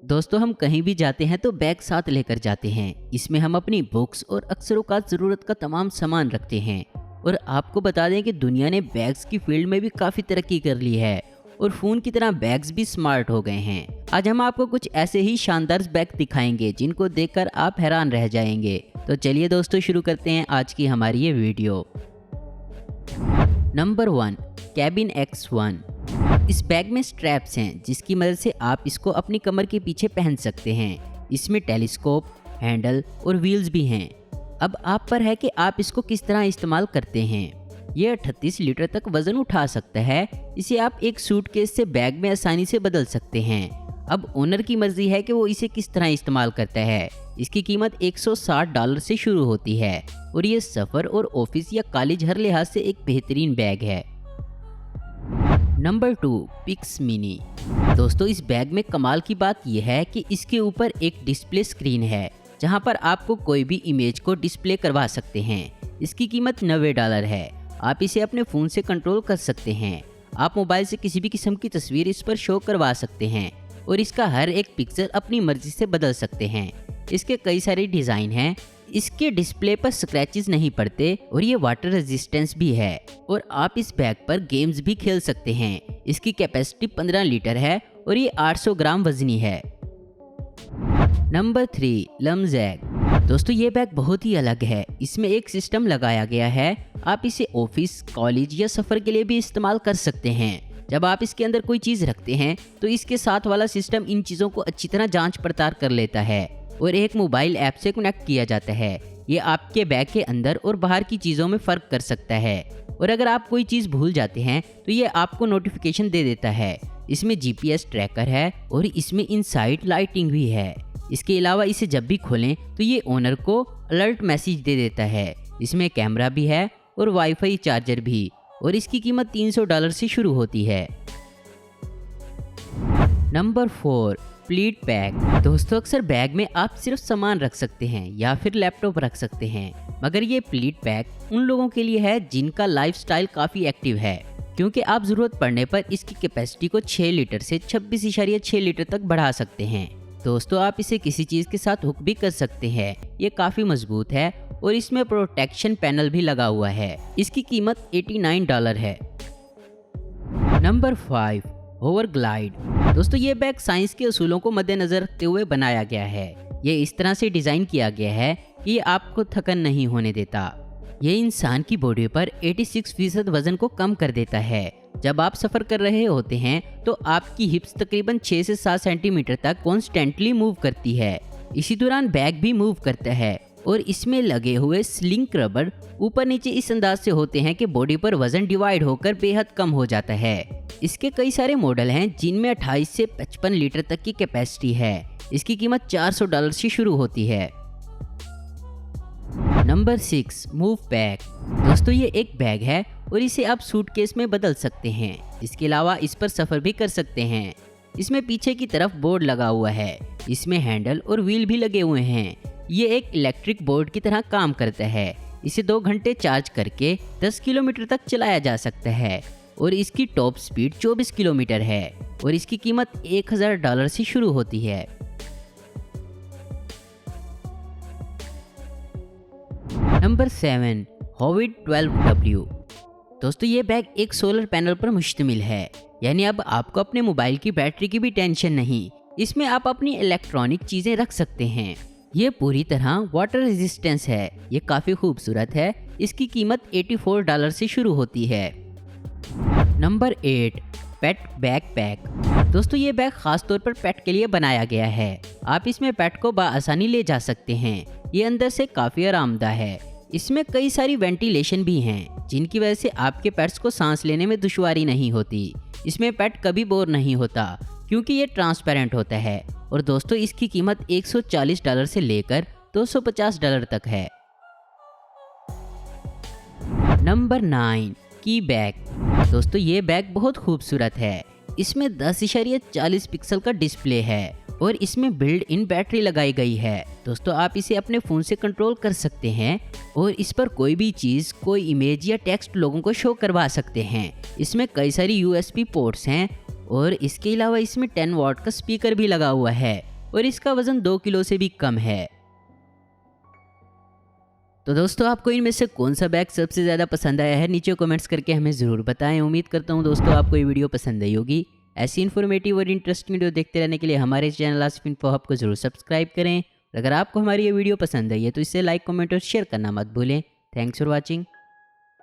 दोस्तों, हम कहीं भी जाते हैं तो बैग साथ लेकर जाते हैं। इसमें हम अपनी बुक्स और अक्सर औकात ज़रूरत का तमाम सामान रखते हैं। और आपको बता दें कि दुनिया ने बैग्स की फील्ड में भी काफ़ी तरक्की कर ली है और फ़ोन की तरह बैग्स भी स्मार्ट हो गए हैं। आज हम आपको कुछ ऐसे ही शानदार बैग दिखाएंगे जिनको देखकर आप हैरान रह जाएंगे। तो चलिए दोस्तों, शुरू करते हैं आज की हमारी ये वीडियो। Number 1, cabin X1। इस बैग में स्ट्रैप्स हैं जिसकी मदद से आप इसको अपनी कमर के पीछे पहन सकते हैं। इसमें टेलीस्कोप, हैंडल और व्हील्स भी हैं। अब आप पर है कि आप इसको किस तरह इस्तेमाल करते हैं। यह 38 लीटर तक वजन उठा सकता है। इसे आप एक सूटकेस से बैग में आसानी से बदल सकते हैं। अब ओनर की मर्जी है कि वो इसे किस तरह इस्तेमाल करता है। इसकी कीमत $160 से शुरू होती है और ये सफ़र और ऑफिस या कॉलेज हर लिहाज से एक बेहतरीन बैग है। Number 2, pix mini. दोस्तों, इस बैग में कमाल की बात यह है कि इसके ऊपर एक डिस्प्ले स्क्रीन है जहां पर आपको कोई भी इमेज को डिस्प्ले करवा सकते हैं। इसकी कीमत $90 है। आप इसे अपने फ़ोन से कंट्रोल कर सकते हैं। आप मोबाइल से किसी भी किस्म की तस्वीर इस पर शो करवा सकते हैं और इसका हर एक पिक्सल अपनी मर्जी से बदल सकते हैं। इसके कई सारे डिज़ाइन हैं। इसके डिस्प्ले पर स्क्रैचेस नहीं पड़ते और ये वाटर रेजिस्टेंस भी है और आप इस बैग पर गेम्स भी खेल सकते हैं। इसकी कैपेसिटी 15 लीटर है और ये 800 ग्राम वजनी है। नंबर 3, लमजैग। दोस्तों, ये बैग बहुत ही अलग है। इसमें एक सिस्टम लगाया गया है। आप इसे ऑफिस, कॉलेज या सफ़र के लिए भी इस्तेमाल कर सकते हैं। जब आप इसके अंदर कोई चीज़ रखते हैं तो इसके साथ वाला सिस्टम इन चीज़ों को अच्छी तरह जांच पड़ताल कर लेता है और एक मोबाइल ऐप से कनेक्ट किया जाता है। ये आपके बैग के अंदर और बाहर की चीज़ों में फ़र्क कर सकता है और अगर आप कोई चीज़ भूल जाते हैं तो ये आपको नोटिफिकेशन दे देता है। इसमें GPS ट्रैकर है और इसमें इनसाइड लाइटिंग भी है। इसके अलावा इसे जब भी खोलें तो ये ओनर को अलर्ट मैसेज दे देता है। इसमें कैमरा भी है और वाईफाई चार्जर भी और इसकी कीमत $300 से शुरू होती है। Number 4, fleet pack. दोस्तों, अक्सर बैग में आप सिर्फ सामान रख सकते हैं या फिर लैपटॉप रख सकते हैं, मगर ये फ्लीट पैक उन लोगों के लिए है जिनका लाइफस्टाइल काफ़ी एक्टिव है, क्योंकि आप ज़रूरत पड़ने पर इसकी कैपेसिटी को 6 लीटर से 26.6 लीटर तक बढ़ा सकते हैं। दोस्तों, आप इसे किसी चीज़ के साथ हुक भी कर सकते हैं। ये काफ़ी मजबूत है और इसमें प्रोटेक्शन पैनल भी लगा हुआ है। इसकी कीमत $89 है। नंबर 5, होवरग्लाइड। दोस्तों, ये बैग साइंस के असूलों को मद्देनजर रखते हुए बनाया गया है। ये इस तरह से डिज़ाइन किया गया है कि ये आपको थकन नहीं होने देता। ये इंसान की बॉडी पर 86% वजन को कम कर देता है। जब आप सफ़र कर रहे होते हैं तो आपकी हिप्स तकरीबन 6 से 7 सेंटीमीटर तक कॉन्स्टेंटली मूव करती है। इसी दौरान बैग भी मूव करता है और इसमें लगे हुए स्लिंक रबर ऊपर नीचे इस अंदाज से होते हैं कि बॉडी पर वजन डिवाइड होकर बेहद कम हो जाता है। इसके कई सारे मॉडल हैं जिनमें 28 से 55 लीटर तक की कैपेसिटी है। इसकी कीमत $400 से शुरू होती है। Number 6, move pack. दोस्तों, ये एक बैग है और इसे आप सूटकेस में बदल सकते हैं। इसके अलावा इस पर सफ़र भी कर सकते हैं। इसमें पीछे की तरफ बोर्ड लगा हुआ है। इसमें हैंडल और व्हील भी लगे हुए हैं। ये एक इलेक्ट्रिक बोर्ड की तरह काम करता है। इसे 2 घंटे चार्ज करके 10 किलोमीटर तक चलाया जा सकता है और इसकी टॉप स्पीड 24 किलोमीटर है और इसकी कीमत $1000 से शुरू होती है। Number 7, होविट 12W। दोस्तों, ये बैग एक सोलर पैनल पर मुश्तमिल है, यानी अब आपको अपने मोबाइल की बैटरी की भी टेंशन नहीं। इसमें आप अपनी इलेक्ट्रॉनिक चीज़ें रख सकते हैं। ये पूरी तरह वाटर रेजिस्टेंस है। ये काफ़ी खूबसूरत है। इसकी कीमत $84 से शुरू होती है। नंबर 8, पेट बैकपैक। दोस्तों, ये बैग ख़ास तौर पर पेट के लिए बनाया गया है। आप इसमें पेट को बआसानी ले जा सकते हैं। ये अंदर से काफ़ी आरामदायक है। इसमें कई सारी वेंटिलेशन भी हैं जिनकी वजह से आपके पेट्स को सांस लेने में दुश्वारी नहीं होती। इसमें पेट कभी बोर नहीं होता क्योंकि ये ट्रांसपेरेंट होता है। और दोस्तों, इसकी कीमत $140 से लेकर $250 तक है। नंबर 9, की बैग। दोस्तों, ये बैग बहुत खूबसूरत है। इसमें 10.40 पिक्सल का डिस्प्ले है और इसमें बिल्ड इन बैटरी लगाई गई है। दोस्तों, आप इसे अपने फ़ोन से कंट्रोल कर सकते हैं और इस पर कोई भी चीज़, कोई इमेज या टेक्स्ट लोगों को शो करवा सकते हैं। इसमें कई सारी USB पोर्ट्स हैं और इसके अलावा इसमें 10 वॉट का स्पीकर भी लगा हुआ है और इसका वजन 2 किलो से भी कम है। तो दोस्तों आपको इनमें से कौन सा बैग सबसे ज़्यादा पसंद आया है, नीचे कमेंट्स करके हमें ज़रूर बताएं। उम्मीद करता हूं दोस्तों आपको ये वीडियो पसंद आई होगी। ऐसी इन्फॉर्मेटिव और इंटरेस्टिंग वीडियो देखते रहने के लिए हमारे चैनल आसिफ इन्फो हब को जरूर सब्सक्राइब करें। अगर आपको हमारी ये वीडियो पसंद आई है तो इसे लाइक, कमेंट और शेयर करना मत भूलें। Thanks for watching.